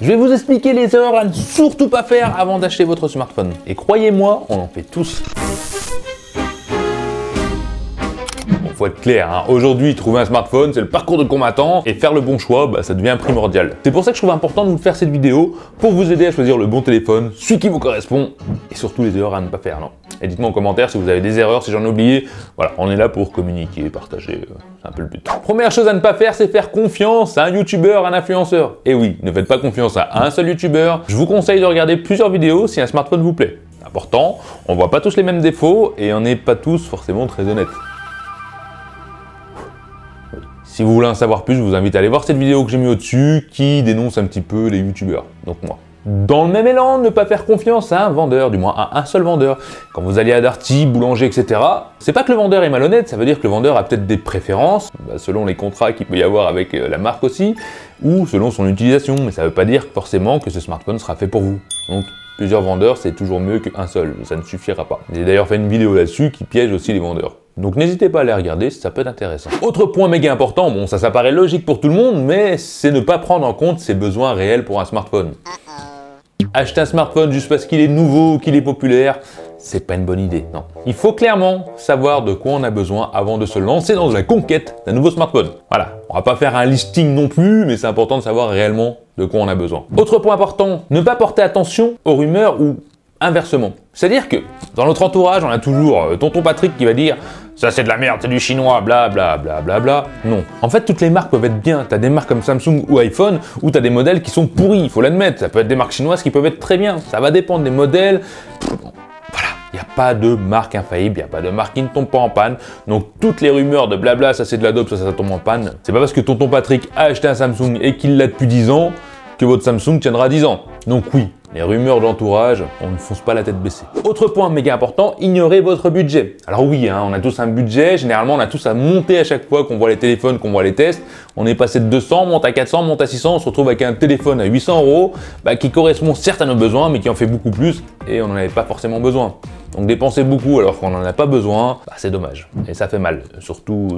Je vais vous expliquer les erreurs à ne surtout pas faire avant d'acheter votre smartphone. Et croyez-moi, on en fait tous. Faut être clair, hein. Aujourd'hui, trouver un smartphone, c'est le parcours de combattant, et faire le bon choix, bah, ça devient primordial. C'est pour ça que je trouve important de vous faire cette vidéo, pour vous aider à choisir le bon téléphone, celui qui vous correspond, et surtout les erreurs à ne pas faire, non. Et dites-moi en commentaire si vous avez des erreurs, si j'en ai oublié. Voilà, on est là pour communiquer, partager, c'est un peu le but. Première chose à ne pas faire, c'est faire confiance à un youtubeur, un influenceur. Et oui, ne faites pas confiance à un seul youtubeur. Je vous conseille de regarder plusieurs vidéos si un smartphone vous plaît. Important, on voit pas tous les mêmes défauts, et on n'est pas tous forcément très honnêtes. Si vous voulez en savoir plus, je vous invite à aller voir cette vidéo que j'ai mis au-dessus qui dénonce un petit peu les youtubeurs, donc moi. Dans le même élan, ne pas faire confiance à un vendeur, du moins à un seul vendeur. Quand vous allez à Darty, boulanger, etc., c'est pas que le vendeur est malhonnête, ça veut dire que le vendeur a peut-être des préférences, selon les contrats qu'il peut y avoir avec la marque aussi, ou selon son utilisation, mais ça veut pas dire forcément que ce smartphone sera fait pour vous. Donc, plusieurs vendeurs, c'est toujours mieux qu'un seul, ça ne suffira pas. J'ai d'ailleurs fait une vidéo là-dessus qui piège aussi les vendeurs. Donc n'hésitez pas à les regarder, ça peut être intéressant. Autre point méga important, bon ça paraît logique pour tout le monde, mais c'est ne pas prendre en compte ses besoins réels pour un smartphone. Acheter un smartphone juste parce qu'il est nouveau ou qu'il est populaire, c'est pas une bonne idée, non. Il faut clairement savoir de quoi on a besoin avant de se lancer dans la conquête d'un nouveau smartphone. Voilà, on va pas faire un listing non plus, mais c'est important de savoir réellement de quoi on a besoin. Autre point important, ne pas porter attention aux rumeurs ou inversement. C'est-à-dire que dans notre entourage, on a toujours tonton Patrick qui va dire « ça c'est de la merde, c'est du chinois, bla bla bla bla bla ». Non. En fait, toutes les marques peuvent être bien. T'as des marques comme Samsung ou iPhone où t'as des modèles qui sont pourris, il faut l'admettre. Ça peut être des marques chinoises qui peuvent être très bien. Ça va dépendre des modèles. Voilà. Il n'y a pas de marque infaillible, il n'y a pas de marque qui ne tombe pas en panne. Donc toutes les rumeurs de blabla, ça c'est de la dope, ça tombe en panne. C'est pas parce que tonton Patrick a acheté un Samsung et qu'il l'a depuis 10 ans que votre Samsung tiendra 10 ans. Donc oui, les rumeurs de l'entourage, on ne fonce pas la tête baissée. Autre point méga important, ignorez votre budget. Alors oui, hein, on a tous un budget, généralement on a tous à monter à chaque fois qu'on voit les téléphones, qu'on voit les tests. On est passé de 200, monte à 400, monte à 600, on se retrouve avec un téléphone à 800 € qui correspond certes à nos besoins, mais qui en fait beaucoup plus et on n'en avait pas forcément besoin. Donc dépenser beaucoup alors qu'on n'en a pas besoin, c'est dommage. Et ça fait mal, surtout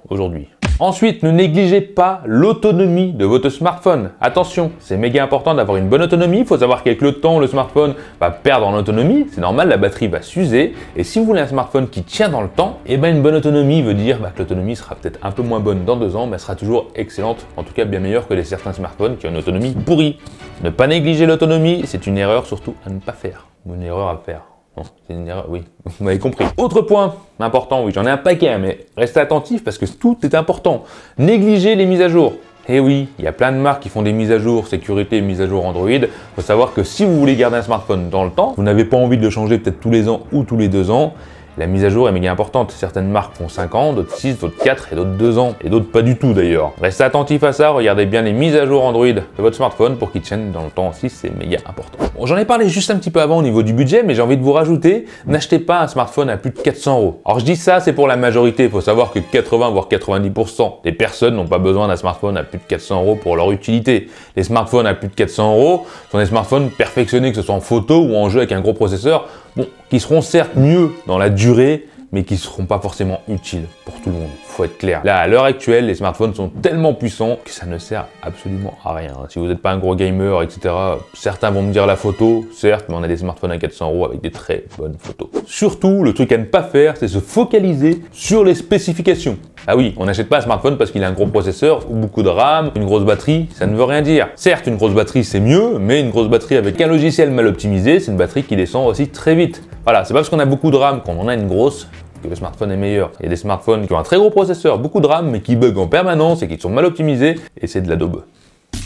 aujourd'hui. Ensuite, ne négligez pas l'autonomie de votre smartphone. Attention, c'est méga important d'avoir une bonne autonomie. Il faut savoir qu'avec le temps, le smartphone va perdre en autonomie. C'est normal, la batterie va s'user. Et si vous voulez un smartphone qui tient dans le temps, une bonne autonomie veut dire que l'autonomie sera peut-être un peu moins bonne dans 2 ans, mais elle sera toujours excellente. En tout cas, bien meilleure que certains smartphones qui ont une autonomie pourrie. Ne pas négliger l'autonomie, c'est une erreur surtout à ne pas faire. Ou une erreur à faire. Non, c'est une erreur, oui, vous m'avez compris. Autre point important, oui, j'en ai un paquet, mais restez attentifs parce que tout est important. Négligez les mises à jour. Et oui, il y a plein de marques qui font des mises à jour, sécurité, mises à jour Android. Il faut savoir que si vous voulez garder un smartphone dans le temps, vous n'avez pas envie de le changer peut-être tous les ans ou tous les 2 ans, la mise à jour est méga importante. Certaines marques font 5 ans, d'autres 6, d'autres 4 et d'autres 2 ans. Et d'autres pas du tout d'ailleurs. Restez attentifs à ça, regardez bien les mises à jour Android de votre smartphone pour qu'ils tiennent dans le temps aussi, c'est méga important. Bon, j'en ai parlé juste un petit peu avant au niveau du budget, mais j'ai envie de vous rajouter, n'achetez pas un smartphone à plus de 400 €. Alors je dis ça, c'est pour la majorité. Il faut savoir que 80 voire 90% des personnes n'ont pas besoin d'un smartphone à plus de 400 € pour leur utilité. Les smartphones à plus de 400 € sont des smartphones perfectionnés, que ce soit en photo ou en jeu avec un gros processeur, bon, qui seront certes mieux dans la durée, mais qui ne seront pas forcément utiles pour tout le monde. Faut être clair. Là, à l'heure actuelle, les smartphones sont tellement puissants que ça ne sert absolument à rien. Si vous n'êtes pas un gros gamer, etc., certains vont me dire la photo, certes, mais on a des smartphones à 400 € avec des très bonnes photos. Surtout, le truc à ne pas faire, c'est se focaliser sur les spécifications. Ah oui, on n'achète pas un smartphone parce qu'il a un gros processeur ou beaucoup de RAM, une grosse batterie, ça ne veut rien dire. Certes, une grosse batterie c'est mieux, mais une grosse batterie avec un logiciel mal optimisé, c'est une batterie qui descend aussi très vite. Voilà, c'est pas parce qu'on a beaucoup de RAM qu'on en a une grosse que le smartphone est meilleur. Il y a des smartphones qui ont un très gros processeur, beaucoup de RAM, mais qui bug en permanence et qui sont mal optimisés, et c'est de la daube.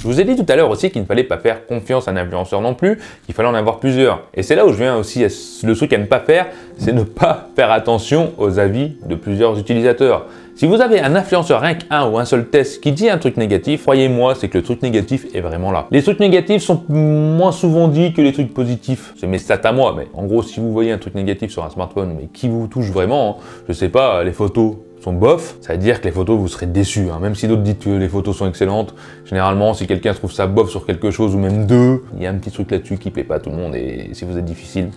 Je vous ai dit tout à l'heure aussi qu'il ne fallait pas faire confiance à un influenceur non plus, qu'il fallait en avoir plusieurs. Et c'est là où je viens aussi à le truc à ne pas faire, c'est ne pas faire attention aux avis de plusieurs utilisateurs. Si vous avez un influenceur rien qu'un ou un seul test qui dit un truc négatif, croyez-moi, c'est que le truc négatif est vraiment là. Les trucs négatifs sont moins souvent dits que les trucs positifs. C'est mes stats à moi, mais en gros, si vous voyez un truc négatif sur un smartphone, mais qui vous touche vraiment, hein, je sais pas, les photos sont bof, ça veut dire que les photos, vous serez déçus. Hein. Même si d'autres disent que les photos sont excellentes, généralement, si quelqu'un trouve ça bof sur quelque chose, ou même deux, il y a un petit truc là-dessus qui plaît pas à tout le monde, et si vous êtes difficile,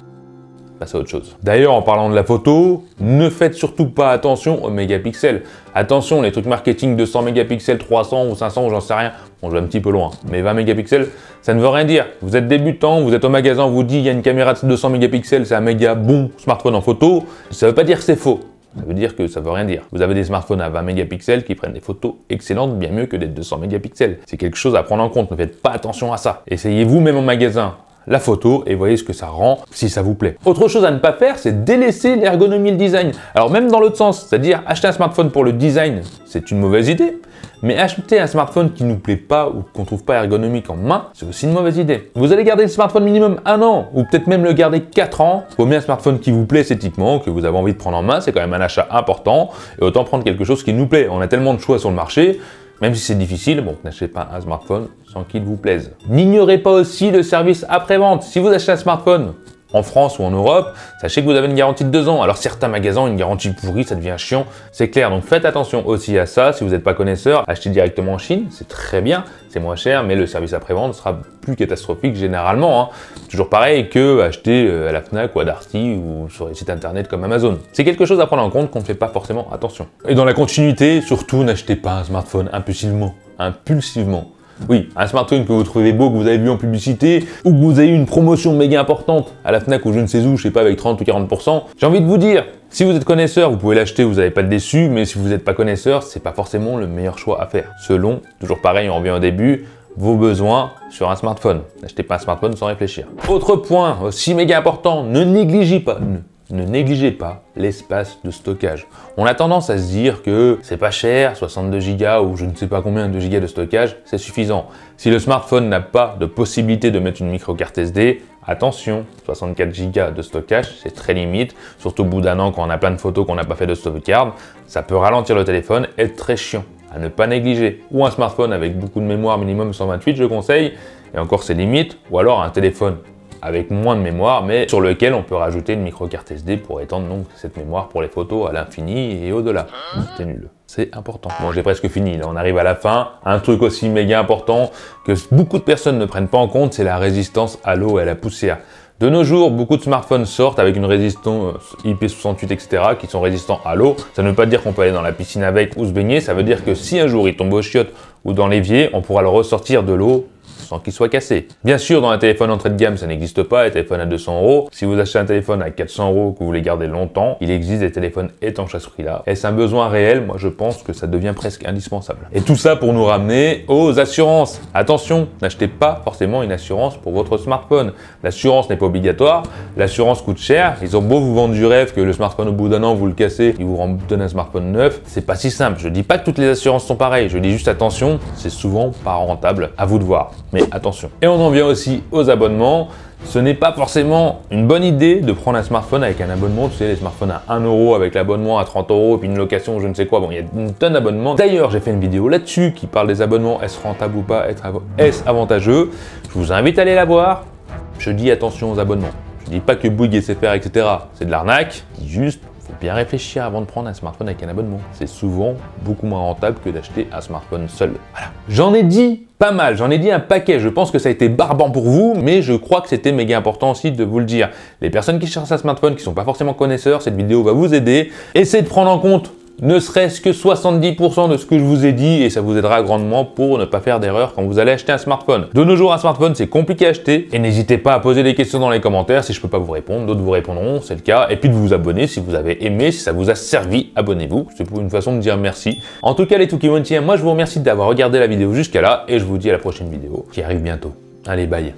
passez à autre chose. D'ailleurs, en parlant de la photo, ne faites surtout pas attention aux mégapixels. Attention, les trucs marketing 200 mégapixels, 300 ou 500 ou j'en sais rien. Bon, je vais un petit peu loin, mais 20 mégapixels, ça ne veut rien dire. Vous êtes débutant, vous êtes au magasin, on vous dit il y a une caméra de 200 mégapixels, c'est un méga bon smartphone en photo. Ça ne veut pas dire que c'est faux. Ça veut dire que ça veut rien dire. Vous avez des smartphones à 20 mégapixels qui prennent des photos excellentes, bien mieux que des 200 mégapixels. C'est quelque chose à prendre en compte, ne faites pas attention à ça. Essayez vous-même en magasin la photo et voyez ce que ça rend si ça vous plaît. Autre chose à ne pas faire, c'est délaisser l'ergonomie et le design. Alors même dans l'autre sens, c'est-à-dire acheter un smartphone pour le design, c'est une mauvaise idée. Mais acheter un smartphone qui ne nous plaît pas ou qu'on ne trouve pas ergonomique en main, c'est aussi une mauvaise idée. Vous allez garder le smartphone minimum 1 an, ou peut-être même le garder 4 ans. Il faut bien un smartphone qui vous plaît esthétiquement, que vous avez envie de prendre en main, c'est quand même un achat important. Et autant prendre quelque chose qui nous plaît. On a tellement de choix sur le marché, même si c'est difficile, bon, n'achetez pas un smartphone sans qu'il vous plaise. N'ignorez pas aussi le service après-vente. Si vous achetez un smartphone en France ou en Europe, sachez que vous avez une garantie de 2 ans. Alors certains magasins ont une garantie pourrie, ça devient chiant, c'est clair. Donc faites attention aussi à ça. Si vous n'êtes pas connaisseur, achetez directement en Chine, c'est très bien, c'est moins cher, mais le service après-vente sera plus catastrophique généralement. Hein. Toujours pareil que acheter à la Fnac ou à Darty ou sur les sites internet comme Amazon. C'est quelque chose à prendre en compte qu'on ne fait pas forcément attention. Et dans la continuité, surtout n'achetez pas un smartphone impulsivement. Oui, un smartphone que vous trouvez beau, que vous avez vu en publicité, ou que vous avez eu une promotion méga importante à la Fnac ou je ne sais où, je sais pas, avec 30 ou 40%. J'ai envie de vous dire, si vous êtes connaisseur, vous pouvez l'acheter, vous n'allez pas être déçu, mais si vous n'êtes pas connaisseur, c'est pas forcément le meilleur choix à faire. Selon, toujours pareil, on revient au début, vos besoins sur un smartphone. N'achetez pas un smartphone sans réfléchir. Autre point aussi méga important, ne négligez pas l'espace de stockage. On a tendance à se dire que c'est pas cher, 62 Go ou je ne sais pas combien de gigas de stockage, c'est suffisant. Si le smartphone n'a pas de possibilité de mettre une micro carte SD, attention, 64 Go de stockage, c'est très limite, surtout au bout d'un an quand on a plein de photos qu'on n'a pas fait de sauvegarde, ça peut ralentir le téléphone et être très chiant, à ne pas négliger. Ou un smartphone avec beaucoup de mémoire, minimum 128 je conseille, et encore c'est limite, ou alors un téléphone avec moins de mémoire, mais sur lequel on peut rajouter une micro carte SD pour étendre donc cette mémoire pour les photos à l'infini et au-delà. C'était nul. C'est important. Bon, j'ai presque fini, là on arrive à la fin. Un truc aussi méga important que beaucoup de personnes ne prennent pas en compte, c'est la résistance à l'eau et à la poussière. De nos jours, beaucoup de smartphones sortent avec une résistance IP68, etc. qui sont résistants à l'eau. Ça ne veut pas dire qu'on peut aller dans la piscine avec ou se baigner, ça veut dire que si un jour il tombe aux chiottes ou dans l'évier, on pourra le ressortir de l'eau sans qu'il soit cassé. Bien sûr, dans un téléphone entrée de gamme, ça n'existe pas, un téléphone à 200 €. Si vous achetez un téléphone à 400 € que vous voulez garder longtemps, il existe des téléphones étanches à ce prix-là. Est-ce un besoin réel? Moi, je pense que ça devient presque indispensable. Et tout ça pour nous ramener aux assurances. Attention, n'achetez pas forcément une assurance pour votre smartphone. L'assurance n'est pas obligatoire, l'assurance coûte cher. Ils ont beau vous vendre du rêve que le smartphone au bout d'un an, vous le cassez, ils vous donnent un smartphone neuf. C'est pas si simple. Je dis pas que toutes les assurances sont pareilles, je dis juste attention, c'est souvent pas rentable. À vous de voir. Mais attention. Et on en vient aussi aux abonnements. Ce n'est pas forcément une bonne idée de prendre un smartphone avec un abonnement, tu sais, les smartphones à 1 € avec l'abonnement à 30 € et puis une location, je ne sais quoi. Bon, il y a une tonne d'abonnements. D'ailleurs, j'ai fait une vidéo là-dessus qui parle des abonnements. Est-ce rentable ou pas? Est-ce avantageux? Je vous invite à aller la voir. Je dis attention aux abonnements. Je dis pas que Bouygues, SFR, etc. c'est de l'arnaque. Je dis juste, faut bien réfléchir avant de prendre un smartphone avec un abonnement. C'est souvent beaucoup moins rentable que d'acheter un smartphone seul. Voilà. J'en ai dit pas mal, j'en ai dit un paquet. Je pense que ça a été barbant pour vous, mais je crois que c'était méga important aussi de vous le dire. Les personnes qui cherchent un smartphone, qui sont pas forcément connaisseurs, cette vidéo va vous aider. Essayez de prendre en compte ne serait-ce que 70% de ce que je vous ai dit et ça vous aidera grandement pour ne pas faire d'erreur quand vous allez acheter un smartphone. De nos jours, un smartphone, c'est compliqué à acheter et n'hésitez pas à poser des questions dans les commentaires. Si je peux pas vous répondre, d'autres vous répondront, c'est le cas. Et puis de vous abonner si vous avez aimé, si ça vous a servi, abonnez-vous. C'est pour une façon de dire merci. En tout cas, les Tukimontiens, moi je vous remercie d'avoir regardé la vidéo jusqu'à là et je vous dis à la prochaine vidéo qui arrive bientôt. Allez, bye.